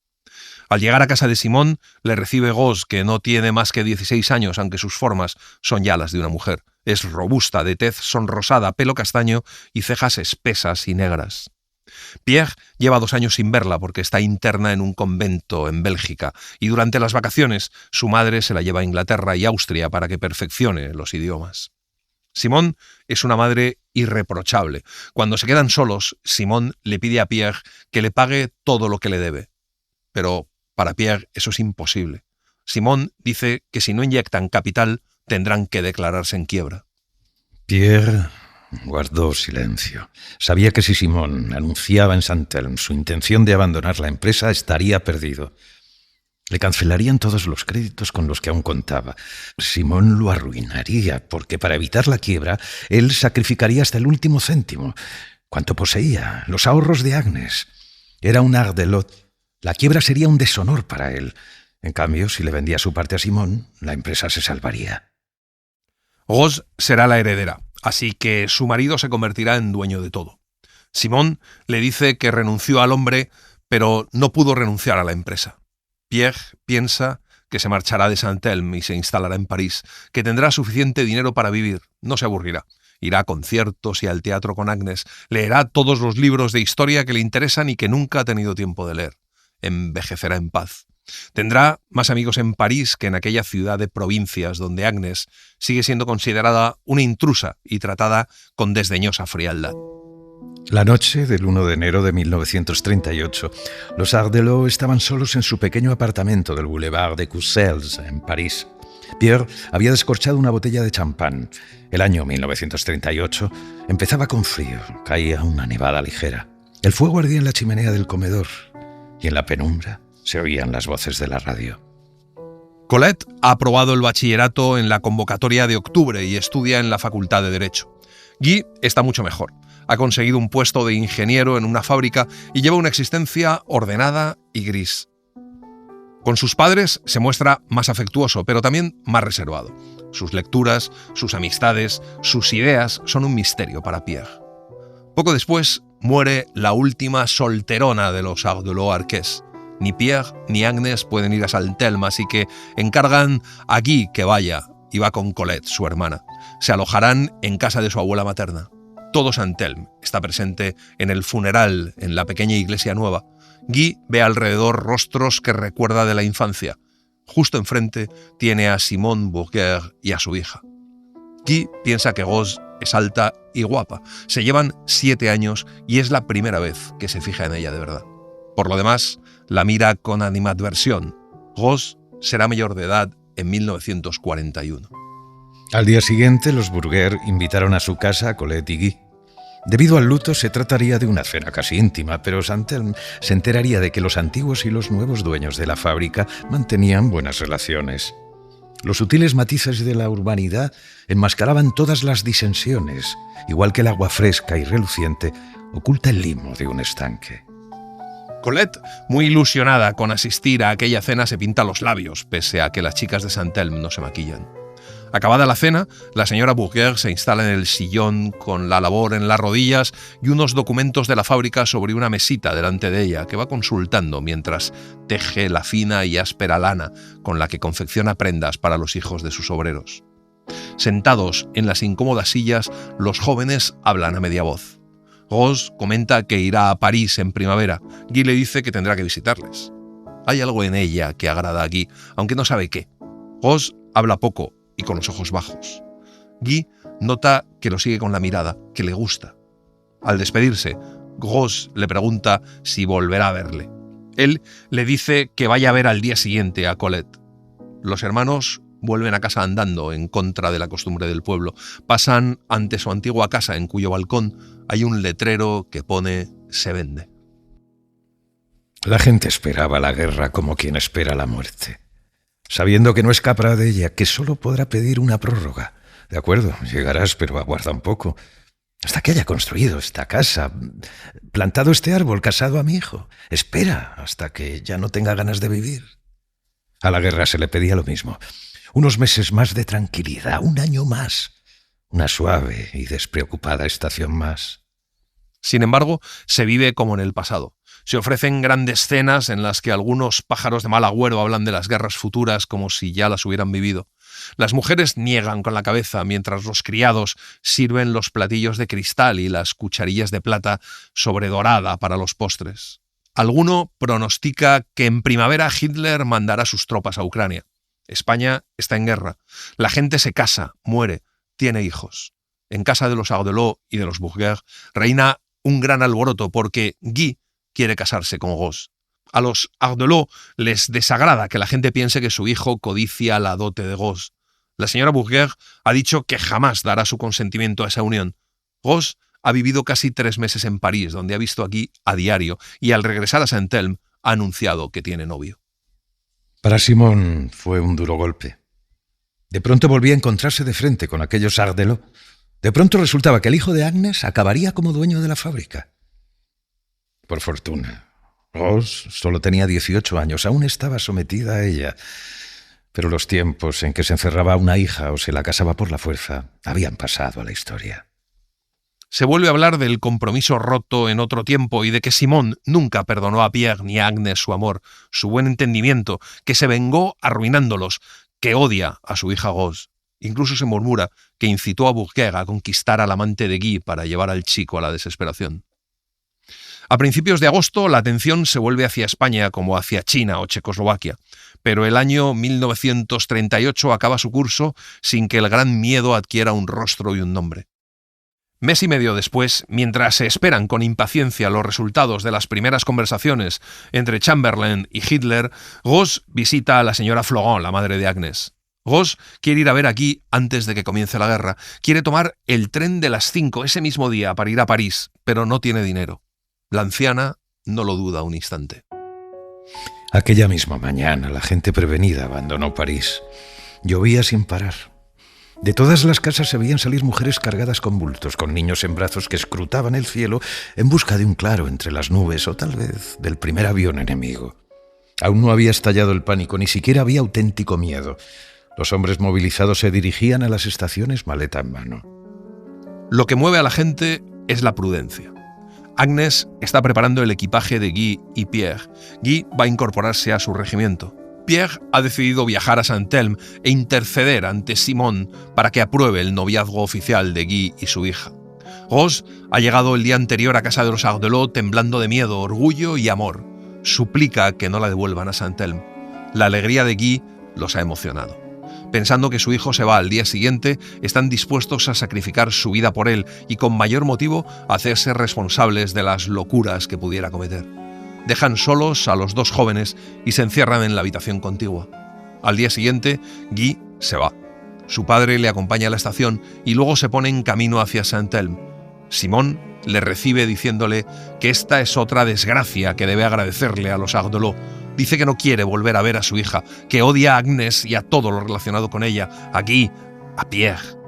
B: Al llegar a casa de Simón, le recibe Ross, que no tiene más que 16 años, aunque sus formas son ya las de una mujer. Es robusta, de tez sonrosada, pelo castaño y cejas espesas y negras. Pierre lleva 2 años sin verla porque está interna en un convento en Bélgica y durante las vacaciones su madre se la lleva a Inglaterra y Austria para que perfeccione los idiomas. Simón es una madre irreprochable. Cuando se quedan solos, Simón le pide a Pierre que le pague todo lo que le debe. Pero para Pierre eso es imposible. Simón dice que si no inyectan capital, tendrán que declararse en quiebra.
C: Pierre guardó silencio. Sabía que si Simón anunciaba en Saint-Elme su intención de abandonar la empresa, estaría perdido. Le cancelarían todos los créditos con los que aún contaba. Simón lo arruinaría, porque para evitar la quiebra, él sacrificaría hasta el último céntimo. Cuanto poseía, los ahorros de Agnes. Era un ardelot. La quiebra sería un deshonor para él. En cambio, si le vendía su parte a Simone, la empresa se salvaría.
B: Rose será la heredera, así que su marido se convertirá en dueño de todo. Simone le dice que renunció al hombre, pero no pudo renunciar a la empresa. Pierre piensa que se marchará de Saint-Elme y se instalará en París, que tendrá suficiente dinero para vivir, no se aburrirá. Irá a conciertos y al teatro con Agnes, leerá todos los libros de historia que le interesan y que nunca ha tenido tiempo de leer. Envejecerá en paz. Tendrá más amigos en París que en aquella ciudad de provincias donde Agnes sigue siendo considerada una intrusa y tratada con desdeñosa frialdad.
C: La noche del 1 de enero de 1938, los Ardelot estaban solos en su pequeño apartamento del Boulevard de Courcelles, en París. Pierre había descorchado una botella de champán. El año 1938 empezaba con frío, caía una nevada ligera. El fuego ardía en la chimenea del comedor y en la penumbra se oían las voces de la radio.
B: Colette ha aprobado el bachillerato en la convocatoria de octubre y estudia en la Facultad de Derecho. Guy está mucho mejor. Ha conseguido un puesto de ingeniero en una fábrica y lleva una existencia ordenada y gris. Con sus padres se muestra más afectuoso, pero también más reservado. Sus lecturas, sus amistades, sus ideas son un misterio para Pierre. Poco después muere la última solterona de los Ardelot-Arqués. Ni Pierre ni Agnes pueden ir a Saint-Elme, así que encargan a Guy que vaya y va con Colette, su hermana. Se alojarán en casa de su abuela materna. Todo Saint-Elme está presente en el funeral en la pequeña iglesia nueva. Guy ve alrededor rostros que recuerda de la infancia. Justo enfrente tiene a Simone Bourguer y a su hija. Guy piensa que Rose es alta y guapa. Se llevan 7 años y es la primera vez que se fija en ella de verdad. Por lo demás, la mira con animadversión. Rose será mayor de edad en 1941.
C: Al día siguiente, los Bourguer invitaron a su casa a Colette y Guy. Debido al luto, se trataría de una cena casi íntima, pero Saint-Elme se enteraría de que los antiguos y los nuevos dueños de la fábrica mantenían buenas relaciones. Los sutiles matices de la urbanidad enmascaraban todas las disensiones, igual que el agua fresca y reluciente oculta el limo de un estanque.
B: Colette, muy ilusionada con asistir a aquella cena, se pinta los labios, pese a que las chicas de Saint-Elme no se maquillan. Acabada la cena, la señora Bourguer se instala en el sillón con la labor en las rodillas y unos documentos de la fábrica sobre una mesita delante de ella que va consultando mientras teje la fina y áspera lana con la que confecciona prendas para los hijos de sus obreros. Sentados en las incómodas sillas, los jóvenes hablan a media voz. Rose comenta que irá a París en primavera. Guy le dice que tendrá que visitarles. Hay algo en ella que agrada a Guy, aunque no sabe qué. Rose habla poco y con los ojos bajos. Guy nota que lo sigue con la mirada, que le gusta. Al despedirse, Rose le pregunta si volverá a verle. Él le dice que vaya a ver al día siguiente a Colette. Los hermanos vuelven a casa andando en contra de la costumbre del pueblo. Pasan ante su antigua casa, en cuyo balcón hay un letrero que pone «Se vende».
C: La gente esperaba la guerra como quien espera la muerte, sabiendo que no escapará de ella, que solo podrá pedir una prórroga. De acuerdo, llegarás, pero aguarda un poco. Hasta que haya construido esta casa, plantado este árbol, casado a mi hijo. Espera hasta que ya no tenga ganas de vivir. A la guerra se le pedía lo mismo. Unos meses más de tranquilidad, un año más. Una suave y despreocupada estación más.
B: Sin embargo, se vive como en el pasado. Se ofrecen grandes cenas en las que algunos pájaros de mal agüero hablan de las guerras futuras como si ya las hubieran vivido. Las mujeres niegan con la cabeza mientras los criados sirven los platillos de cristal y las cucharillas de plata sobredorada para los postres. Alguno pronostica que en primavera Hitler mandará sus tropas a Ucrania. España está en guerra. La gente se casa, muere, tiene hijos. En casa de los Ardelot y de los Bourguer reina un gran alboroto porque Guy quiere casarse con Rose. A los Ardelot les desagrada que la gente piense que su hijo codicia la dote de Rose. La señora Bourguer ha dicho que jamás dará su consentimiento a esa unión. Rose ha vivido casi 3 meses en París, donde ha visto a Guy a diario, y al regresar a Saint-Elme ha anunciado que tiene novio.
C: Para Simone fue un duro golpe. De pronto volvía a encontrarse de frente con aquellos Ardelot. De pronto resultaba que el hijo de Agnes acabaría como dueño de la fábrica. Por fortuna, Rose solo tenía 18 años, aún estaba sometida a ella. Pero los tiempos en que se encerraba a una hija o se la casaba por la fuerza habían pasado a la historia.
B: Se vuelve a hablar del compromiso roto en otro tiempo y de que Simone nunca perdonó a Pierre ni a Agnes su amor, su buen entendimiento, que se vengó arruinándolos, que odia a su hija Rose. Incluso se murmura que incitó a Bourguer a conquistar al amante de Guy para llevar al chico a la desesperación. A principios de agosto, la atención se vuelve hacia España como hacia China o Checoslovaquia, pero el año 1938 acaba su curso sin que el gran miedo adquiera un rostro y un nombre. Mes y medio después, mientras se esperan con impaciencia los resultados de las primeras conversaciones entre Chamberlain y Hitler, Rose visita a la señora Florent, la madre de Agnes. Rose quiere ir a ver a Guy antes de que comience la guerra. Quiere tomar el tren de las 5 ese mismo día para ir a París, pero no tiene dinero. La anciana no lo duda un instante.
C: Aquella misma mañana, la gente prevenida abandonó París. Llovía sin parar. De todas las casas se veían salir mujeres cargadas con bultos, con niños en brazos que escrutaban el cielo en busca de un claro entre las nubes o tal vez del primer avión enemigo. Aún no había estallado el pánico, ni siquiera había auténtico miedo. Los hombres movilizados se dirigían a las estaciones maleta en mano.
B: Lo que mueve a la gente es la prudencia. Agnes está preparando el equipaje de Guy y Pierre. Guy va a incorporarse a su regimiento. Pierre ha decidido viajar a Saint-Elme e interceder ante Simone para que apruebe el noviazgo oficial de Guy y su hija. Rose ha llegado el día anterior a casa de los Ardelot temblando de miedo, orgullo y amor. Suplica que no la devuelvan a Saint-Elme. La alegría de Guy los ha emocionado. Pensando que su hijo se va al día siguiente, están dispuestos a sacrificar su vida por él y con mayor motivo a hacerse responsables de las locuras que pudiera cometer. Dejan solos a los dos jóvenes y se encierran en la habitación contigua. Al día siguiente, Guy se va. Su padre le acompaña a la estación y luego se pone en camino hacia Saint-Elme. Simone le recibe diciéndole que esta es otra desgracia que debe agradecerle a los Ardelot. Dice que no quiere volver a ver a su hija, que odia a Agnes y a todo lo relacionado con ella, a Guy, a Pierre.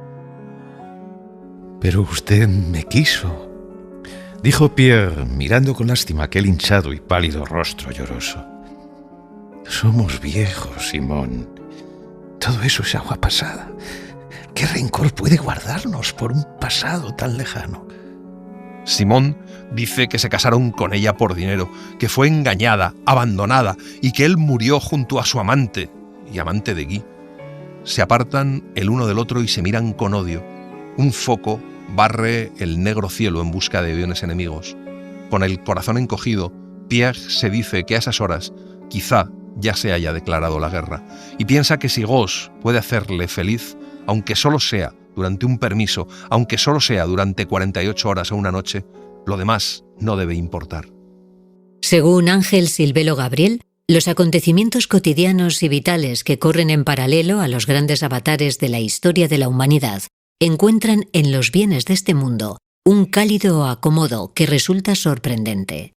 C: Pero usted me quiso, dijo Pierre, mirando con lástima aquel hinchado y pálido rostro lloroso. Somos viejos, Simón. Todo eso es agua pasada. ¿Qué rencor puede guardarnos por un pasado tan lejano?
B: Simone dice que se casaron con ella por dinero, que fue engañada, abandonada y que él murió junto a su amante y amante de Guy. Se apartan el uno del otro y se miran con odio. Un foco barre el negro cielo en busca de aviones enemigos. Con el corazón encogido, Pierre se dice que a esas horas quizá ya se haya declarado la guerra y piensa que si Rose puede hacerle feliz, aunque solo sea durante un permiso, aunque solo sea durante 48 horas o una noche, lo demás no debe importar.
A: Según Ángel Silvelo Gabriel, los acontecimientos cotidianos y vitales que corren en paralelo a los grandes avatares de la historia de la humanidad encuentran en los bienes de este mundo un cálido acomodo que resulta sorprendente.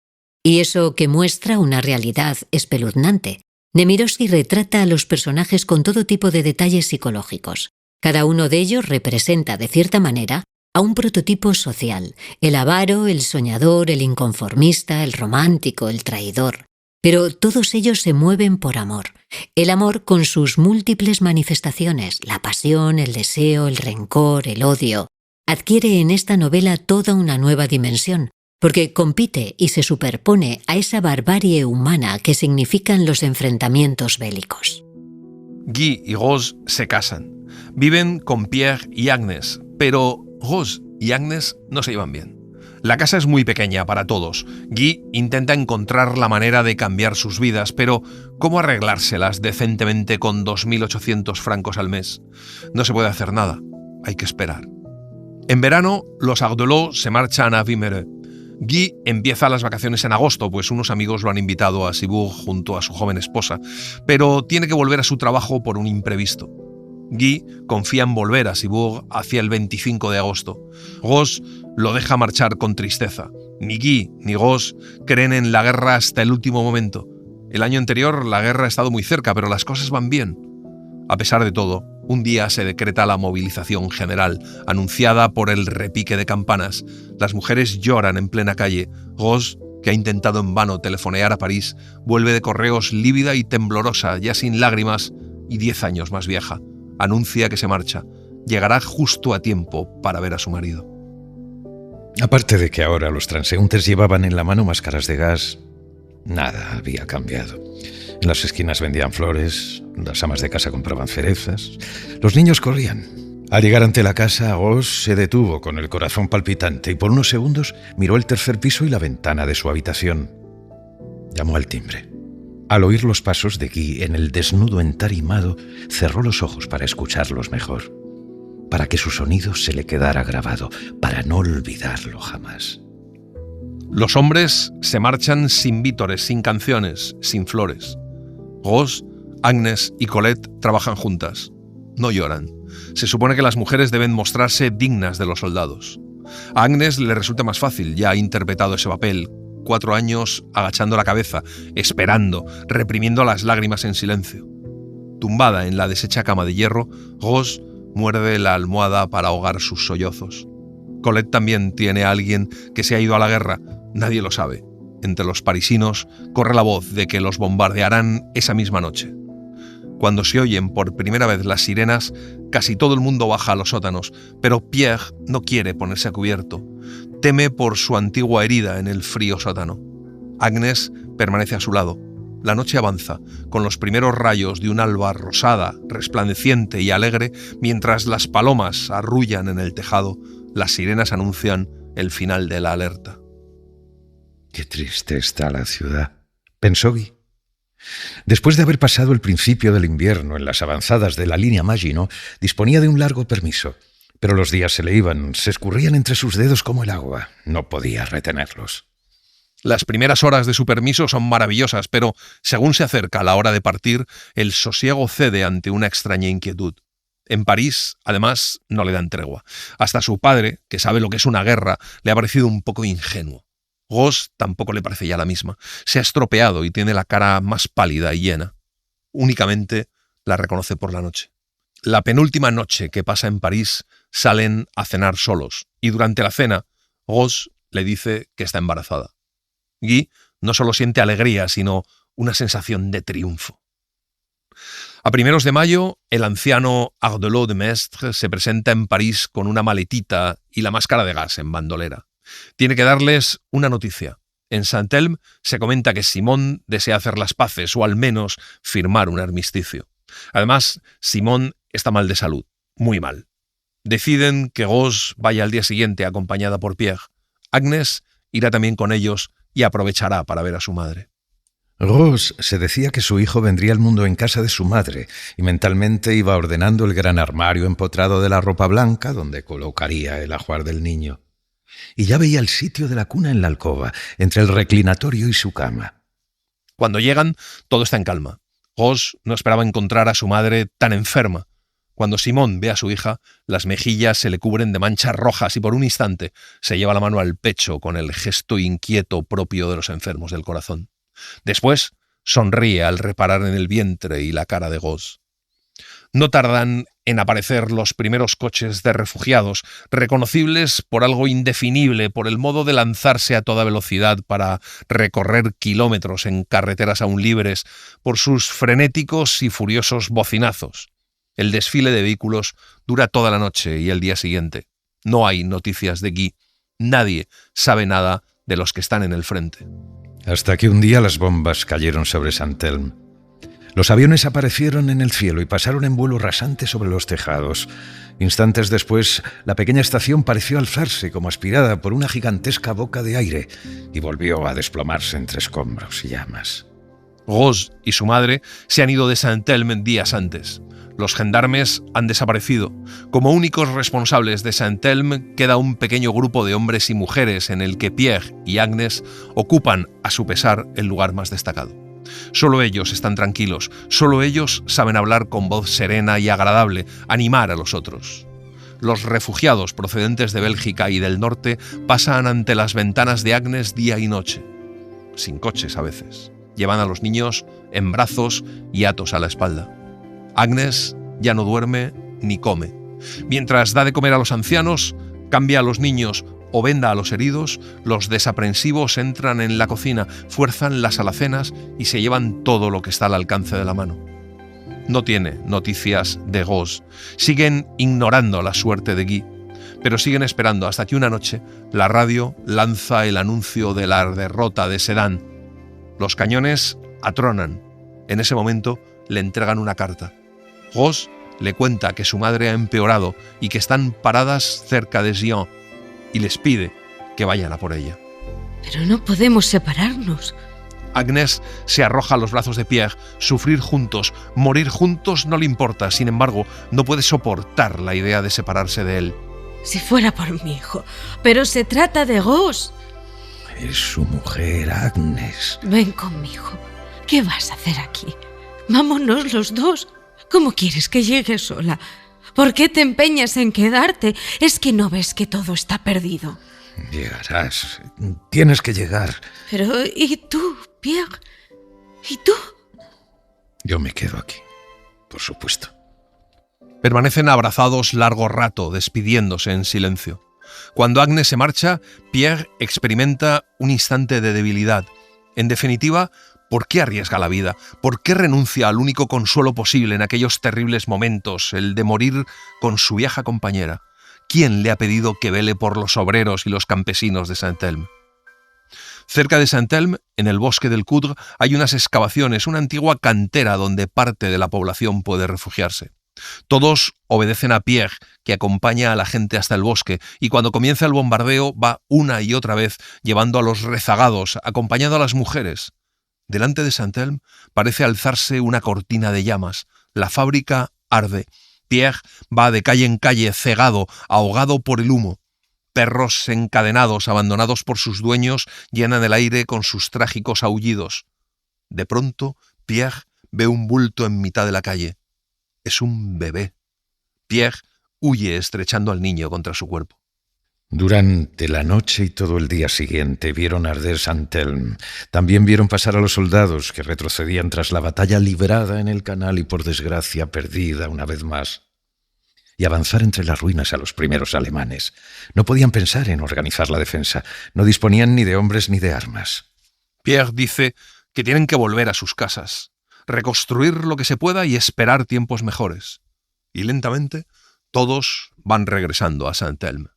A: Y eso que muestra una realidad espeluznante. Nemirovsky retrata a los personajes con todo tipo de detalles psicológicos. Cada uno de ellos representa, de cierta manera, a un prototipo social: el avaro, el soñador, el inconformista, el romántico, el traidor. Pero todos ellos se mueven por amor. El amor con sus múltiples manifestaciones, la pasión, el deseo, el rencor, el odio, adquiere en esta novela toda una nueva dimensión, porque compite y se superpone a esa barbarie humana que significan los enfrentamientos bélicos.
B: Guy y Rose se casan. Viven con Pierre y Agnes, pero Rose y Agnes no se llevan bien. La casa es muy pequeña para todos. Guy intenta encontrar la manera de cambiar sus vidas, pero ¿cómo arreglárselas decentemente con 2.800 francos al mes? No se puede hacer nada. Hay que esperar. En verano, los Ardelot se marchan a Wimereux. Guy empieza las vacaciones en agosto, pues unos amigos lo han invitado a Cibourg junto a su joven esposa, pero tiene que volver a su trabajo por un imprevisto. Guy confía en volver a Cibourg hacia el 25 de agosto. Rose lo deja marchar con tristeza. Ni Guy ni Rose creen en la guerra hasta el último momento. El año anterior la guerra ha estado muy cerca, pero las cosas van bien. A pesar de todo, un día se decreta la movilización general, anunciada por el repique de campanas. Las mujeres lloran en plena calle. Rose que ha intentado en vano telefonear a París, vuelve de correos lívida y temblorosa, ya sin lágrimas y 10 años más vieja. Anuncia que se marcha. Llegará justo a tiempo para ver a su marido.
C: Aparte de que ahora los transeúntes llevaban en la mano máscaras de gas, nada había cambiado. En las esquinas vendían flores, las amas de casa compraban cerezas, los niños corrían. Al llegar ante la casa, Ross se detuvo con el corazón palpitante y por unos segundos miró el tercer piso y la ventana de su habitación. Llamó al timbre. Al oír los pasos de Guy en el desnudo entarimado, cerró los ojos para escucharlos mejor, para que su sonido se le quedara grabado, para no olvidarlo jamás.
B: Los hombres se marchan sin vítores, sin canciones, sin flores. Ross, Agnes y Colette trabajan juntas. No lloran. Se supone que las mujeres deben mostrarse dignas de los soldados. A Agnes le resulta más fácil, ya ha interpretado ese papel. 4 años agachando la cabeza, esperando, reprimiendo las lágrimas en silencio. Tumbada en la deshecha cama de hierro, Ross muerde la almohada para ahogar sus sollozos. Colette también tiene a alguien que se ha ido a la guerra. Nadie lo sabe. Entre los parisinos corre la voz de que los bombardearán esa misma noche. Cuando se oyen por primera vez las sirenas, casi todo el mundo baja a los sótanos, pero Pierre no quiere ponerse a cubierto. Teme por su antigua herida en el frío sótano. Agnes permanece a su lado. La noche avanza, con los primeros rayos de un alba rosada, resplandeciente y alegre, mientras las palomas arrullan en el tejado, las sirenas anuncian el final de la alerta.
C: Qué triste está la ciudad, pensó Guy. Después de haber pasado el principio del invierno en las avanzadas de la línea Maginot, disponía de un largo permiso, pero los días se le iban, se escurrían entre sus dedos como el agua. No podía retenerlos.
B: Las primeras horas de su permiso son maravillosas, pero según se acerca la hora de partir, el sosiego cede ante una extraña inquietud. En París, además, no le dan tregua. Hasta su padre, que sabe lo que es una guerra, le ha parecido un poco ingenuo. Ross tampoco le parece ya la misma. Se ha estropeado y tiene la cara más pálida y llena. Únicamente la reconoce por la noche. La penúltima noche que pasa en París salen a cenar solos y durante la cena Ross le dice que está embarazada. Guy no solo siente alegría, sino una sensación de triunfo. A primeros de mayo, el anciano Ardelot de Maistre se presenta en París con una maletita y la máscara de gas en bandolera. Tiene que darles una noticia. En Saint-Elme se comenta que Simón desea hacer las paces o al menos firmar un armisticio. Además, Simón está mal de salud, muy mal. Deciden que Ross vaya al día siguiente acompañada por Pierre. Agnes irá también con ellos y aprovechará para ver a su madre.
C: Ross se decía que su hijo vendría al mundo en casa de su madre y mentalmente iba ordenando el gran armario empotrado de la ropa blanca donde colocaría el ajuar del niño. Y ya veía el sitio de la cuna en la alcoba, entre el reclinatorio y su cama.
B: Cuando llegan, todo está en calma. Ross no esperaba encontrar a su madre tan enferma. Cuando Simón ve a su hija, las mejillas se le cubren de manchas rojas y por un instante se lleva la mano al pecho con el gesto inquieto propio de los enfermos del corazón. Después sonríe al reparar en el vientre y la cara de Ross. No tardan en aparecer los primeros coches de refugiados, reconocibles por algo indefinible, por el modo de lanzarse a toda velocidad para recorrer kilómetros en carreteras aún libres, por sus frenéticos y furiosos bocinazos. El desfile de vehículos dura toda la noche y el día siguiente. No hay noticias de Guy. Nadie sabe nada de los que están en el frente.
C: Hasta que un día las bombas cayeron sobre Saint-Elme. Los aviones aparecieron en el cielo y pasaron en vuelo rasante sobre los tejados. Instantes después, la pequeña estación pareció alzarse como aspirada por una gigantesca boca de aire y volvió a desplomarse entre escombros y llamas.
B: Ross y su madre se han ido de Saint-Elme días antes. Los gendarmes han desaparecido. Como únicos responsables de Saint-Elme queda un pequeño grupo de hombres y mujeres en el que Pierre y Agnes ocupan, a su pesar, el lugar más destacado. Solo ellos están tranquilos, solo ellos saben hablar con voz serena y agradable, animar a los otros. Los refugiados procedentes de Bélgica y del norte pasan ante las ventanas de Agnes día y noche, sin coches a veces. Llevan a los niños en brazos y atos a la espalda. Agnes ya no duerme ni come. Mientras da de comer a los ancianos, cambia a los niños o venda a los heridos, los desaprensivos entran en la cocina, fuerzan las alacenas y se llevan todo lo que está al alcance de la mano. No tiene noticias de Gauze. Siguen ignorando la suerte de Guy, pero siguen esperando hasta que una noche la radio lanza el anuncio de la derrota de Sedan. Los cañones atronan. En ese momento le entregan una carta. Gauze le cuenta que su madre ha empeorado y que están paradas cerca de Gien y les pide que vayan a por ella.
D: Pero no podemos separarnos.
B: Agnès se arroja a los brazos de Pierre. Sufrir juntos, morir juntos no le importa. Sin embargo, no puede soportar la idea de separarse de él.
D: Si fuera por mi hijo, pero se trata de Gauze.
C: Es su mujer, Agnès.
D: Ven conmigo. ¿Qué vas a hacer aquí? Vámonos los dos. ¿Cómo quieres que llegue sola? ¿Por qué te empeñas en quedarte? ¿Es que no ves que todo está perdido?
C: Llegarás. Tienes que llegar.
D: Pero, ¿y tú, Pierre? ¿Y tú?
C: Yo me quedo aquí, por supuesto.
B: Permanecen abrazados largo rato, despidiéndose en silencio. Cuando Agnès se marcha, Pierre experimenta un instante de debilidad. En definitiva, ¿por qué arriesga la vida? ¿Por qué renuncia al único consuelo posible en aquellos terribles momentos, el de morir con su vieja compañera? ¿Quién le ha pedido que vele por los obreros y los campesinos de Saint-Elme? Cerca de Saint-Elme, en el bosque del Coudre, hay unas excavaciones, una antigua cantera donde parte de la población puede refugiarse. Todos obedecen a Pierre, que acompaña a la gente hasta el bosque, y cuando comienza el bombardeo va una y otra vez llevando a los rezagados, acompañando a las mujeres. Delante de Saint-Elme parece alzarse una cortina de llamas. La fábrica arde. Pierre va de calle en calle, cegado, ahogado por el humo. Perros encadenados, abandonados por sus dueños, llenan el aire con sus trágicos aullidos. De pronto, Pierre ve un bulto en mitad de la calle. Es un bebé. Pierre huye estrechando al niño contra su cuerpo.
C: Durante la noche y todo el día siguiente vieron arder Saint-Elme. También vieron pasar a los soldados que retrocedían tras la batalla librada en el canal y, por desgracia, perdida una vez más. Y avanzar entre las ruinas a los primeros alemanes. No podían pensar en organizar la defensa. No disponían ni de hombres ni de armas.
B: Pierre dice que tienen que volver a sus casas, reconstruir lo que se pueda y esperar tiempos mejores. Y lentamente todos van regresando a Saint-Elme.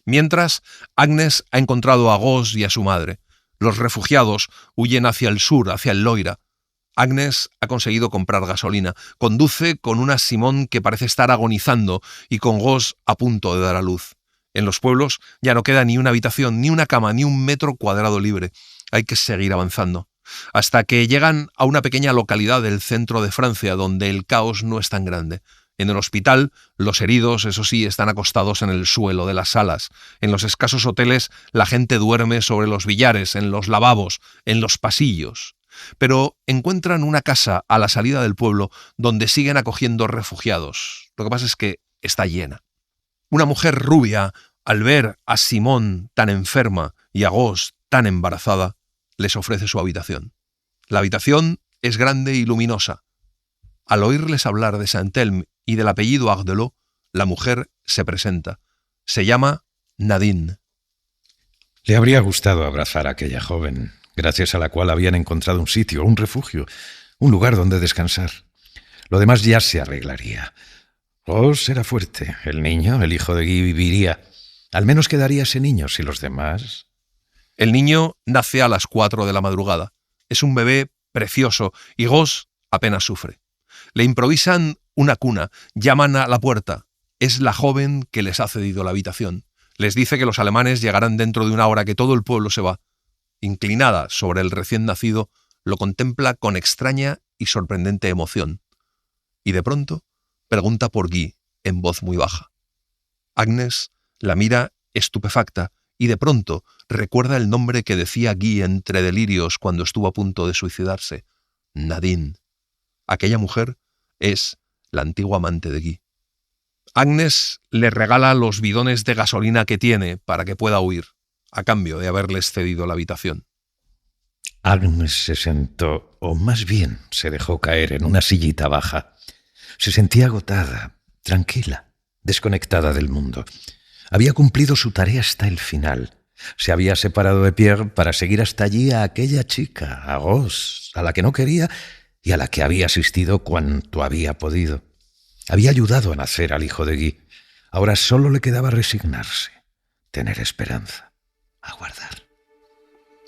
B: Mientras, Agnès ha encontrado a Gauze y a su madre. Los refugiados huyen hacia el sur, hacia el Loira. Agnès ha conseguido comprar gasolina. Conduce con una Simone que parece estar agonizando y con Gauze a punto de dar a luz. En los pueblos ya no queda ni una habitación, ni una cama, ni un metro cuadrado libre. Hay que seguir avanzando. Hasta que llegan a una pequeña localidad del centro de Francia donde el caos no es tan grande. En el hospital, los heridos, eso sí, están acostados en el suelo de las salas. En los escasos hoteles, la gente duerme sobre los billares, en los lavabos, en los pasillos. Pero encuentran una casa a la salida del pueblo donde siguen acogiendo refugiados. Lo que pasa es que está llena. Una mujer rubia, al ver a Simone tan enferma y a Gauze tan embarazada, les ofrece su habitación. La habitación es grande y luminosa. Al oírles hablar de Saint-Elme y del apellido Ardelot, la mujer se presenta. Se llama Nadine.
C: Le habría gustado abrazar a aquella joven, gracias a la cual habían encontrado un sitio, un refugio, un lugar donde descansar. Lo demás ya se arreglaría. Gauze era fuerte. El niño, el hijo de Guy, viviría. Al menos quedaría ese niño, si los demás...
B: El niño nace a las 4 de la madrugada. Es un bebé precioso y Gauze apenas sufre. Le improvisan una cuna, llaman a la puerta. Es la joven que les ha cedido la habitación. Les dice que los alemanes llegarán dentro de una hora, que todo el pueblo se va. Inclinada sobre el recién nacido, lo contempla con extraña y sorprendente emoción. Y de pronto pregunta por Guy en voz muy baja. Agnès la mira estupefacta y de pronto recuerda el nombre que decía Guy entre delirios cuando estuvo a punto de suicidarse. Nadine. Aquella mujer es la antigua amante de Guy. Agnès le regala los bidones de gasolina que tiene para que pueda huir, a cambio de haberles cedido la habitación.
C: Agnès se sentó, o más bien se dejó caer en una sillita baja. Se sentía agotada, tranquila, desconectada del mundo. Había cumplido su tarea hasta el final. Se había separado de Pierre para seguir hasta allí a aquella chica, a Rose, a la que no quería y a la que había asistido cuanto había podido. Había ayudado a nacer al hijo de Guy. Ahora solo le quedaba resignarse, tener esperanza, aguardar.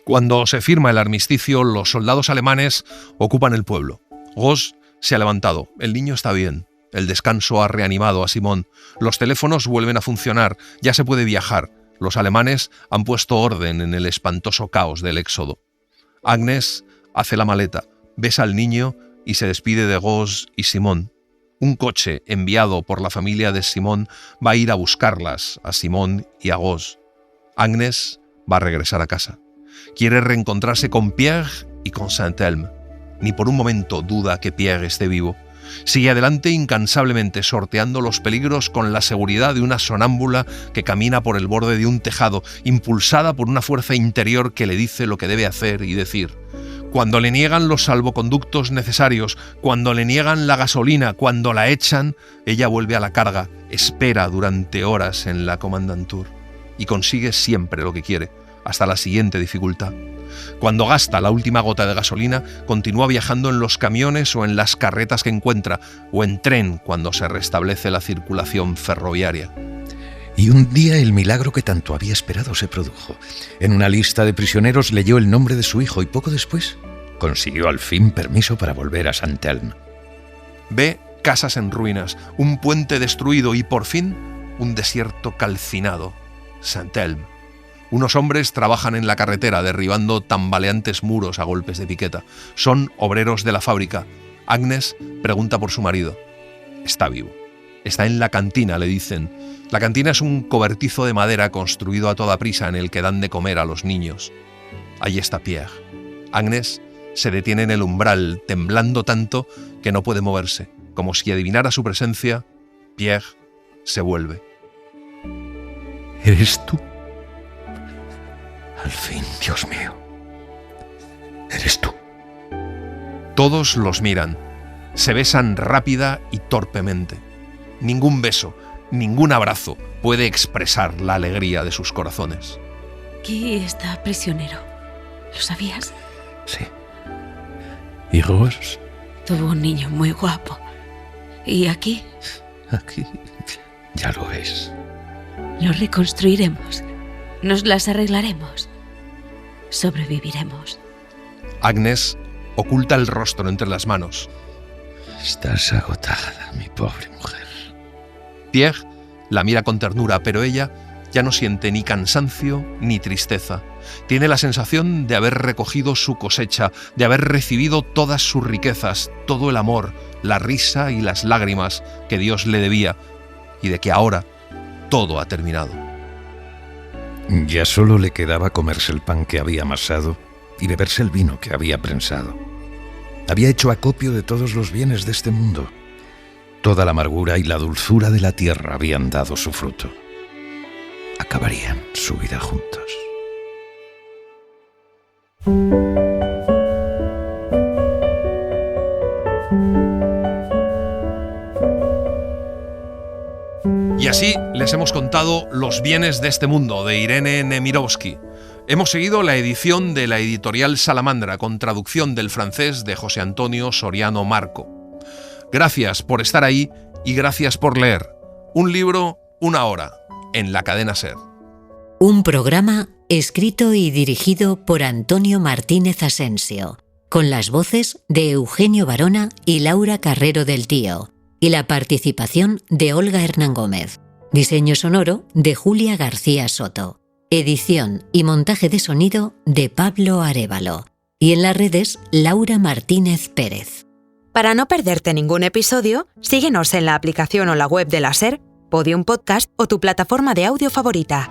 B: Cuando se firma el armisticio, los soldados alemanes ocupan el pueblo. Rose se ha levantado. El niño está bien. El descanso ha reanimado a Simone. Los teléfonos vuelven a funcionar. Ya se puede viajar. Los alemanes han puesto orden en el espantoso caos del éxodo. Agnes hace la maleta, besa al niño y se despide de Rose y Simone. Un coche enviado por la familia de Simone va a ir a buscarlas, a Simone y a Rose. Agnes va a regresar a casa. Quiere reencontrarse con Pierre y con Saint-Elme. Ni por un momento duda que Pierre esté vivo. Sigue adelante incansablemente, sorteando los peligros con la seguridad de una sonámbula que camina por el borde de un tejado, impulsada por una fuerza interior que le dice lo que debe hacer y decir. Cuando le niegan los salvoconductos necesarios, cuando le niegan la gasolina, cuando la echan, ella vuelve a la carga, espera durante horas en la Kommandantur y consigue siempre lo que quiere, hasta la siguiente dificultad. Cuando gasta la última gota de gasolina, continúa viajando en los camiones o en las carretas que encuentra, o en tren cuando se restablece la circulación ferroviaria.
C: Y un día el milagro que tanto había esperado se produjo. En una lista de prisioneros leyó el nombre de su hijo y poco después consiguió al fin permiso para volver a Saint-Elme.
B: Ve casas en ruinas, un puente destruido y, por fin, un desierto calcinado. Saint-Elme. Unos hombres trabajan en la carretera derribando tambaleantes muros a golpes de piqueta. Son obreros de la fábrica. Agnes pregunta por su marido. Está vivo. Está en la cantina, le dicen. La cantina es un cobertizo de madera construido a toda prisa en el que dan de comer a los niños. Allí está Pierre. Agnes se detiene en el umbral, temblando tanto que no puede moverse. Como si adivinara su presencia, Pierre se vuelve.
C: ¿Eres tú? Al fin, Dios mío. Eres tú.
B: Todos los miran. Se besan rápida y torpemente. Ningún beso, ningún abrazo puede expresar la alegría de sus corazones.
D: Guy está prisionero. ¿Lo sabías?
C: Sí. ¿Y Rose?
D: Tuvo un niño muy guapo. ¿Y aquí?
C: Aquí ya lo es.
D: Lo reconstruiremos. Nos las arreglaremos. Sobreviviremos.
B: Agnes oculta el rostro entre las manos.
C: Estás agotada, mi pobre mujer.
B: Pierre la mira con ternura, pero ella ya no siente ni cansancio ni tristeza. Tiene la sensación de haber recogido su cosecha, de haber recibido todas sus riquezas, todo el amor, la risa y las lágrimas que Dios le debía, y de que ahora todo ha terminado.
C: Ya solo le quedaba comerse el pan que había amasado y beberse el vino que había prensado. Había hecho acopio de todos los bienes de este mundo. Toda la amargura y la dulzura de la tierra habían dado su fruto. Acabarían su vida juntos.
B: Y así les hemos contado Los bienes de este mundo, de Irene Nemirovsky. Hemos seguido la edición de la editorial Salamandra, con traducción del francés de José Antonio Soriano Marco. Gracias por estar ahí y gracias por leer. Un libro, una hora, en la cadena SER.
A: Un programa escrito y dirigido por Antonio Martínez Asensio, con las voces de Eugenio Barona y Laura Carrero del Tío, y la participación de Olga Hernán Gómez. Diseño sonoro de Julia García Soto. Edición y montaje de sonido de Pablo Arévalo. Y en las redes, Laura Martínez Pérez.
E: Para no perderte ningún episodio, síguenos en la aplicación o la web de la SER, Podium Podcast o tu plataforma de audio favorita.